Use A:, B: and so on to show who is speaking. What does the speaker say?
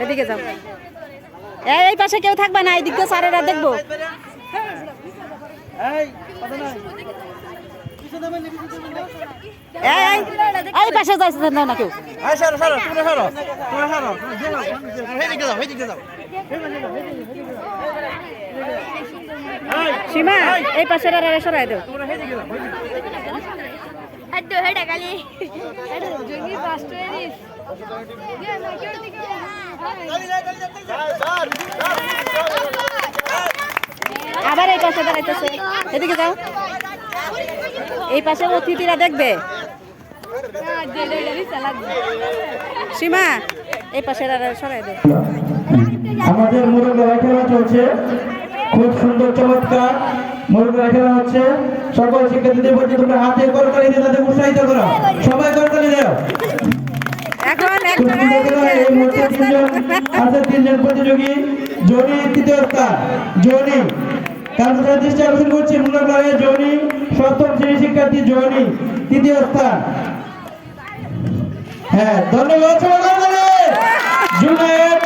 A: এদিকে যাও। এই পাশে কেউ থাকবে না, এই দিক দিয়ে স্যারেরা দেখবো। এই পাশে যাইছে না কেউ। সীমা এই পাশে সরাই দাও। আবার এই পাশে দাঁড়াইতেছে, এদিকে যাও। এই পাশে অতিথিরা দেখবে। সীমা এই পাশে সরাই দাও।
B: আমাদের মুরুগের খেলা চলছে, খুব সুন্দর চমৎকার মুরুগের খেলা হচ্ছে। সকল শিক্ষার্থীদের প্রতি তোমরা হাতে করতালি দিয়ে তাদের উৎসাহিত করো, সবাই করতালি দাও। এই মুহূর্তে তিনজন প্রতিযোগী। জনি তৃতীয় স্থান, জনি কালচার দৃষ্টি আকর্ষণ করছে। মুরুগের জনি সপ্তম শ্রেণীর শিক্ষার্থী, জনি তৃতীয় স্থান। হ্যাঁ, ধন্যবাদ। জুনায়েদ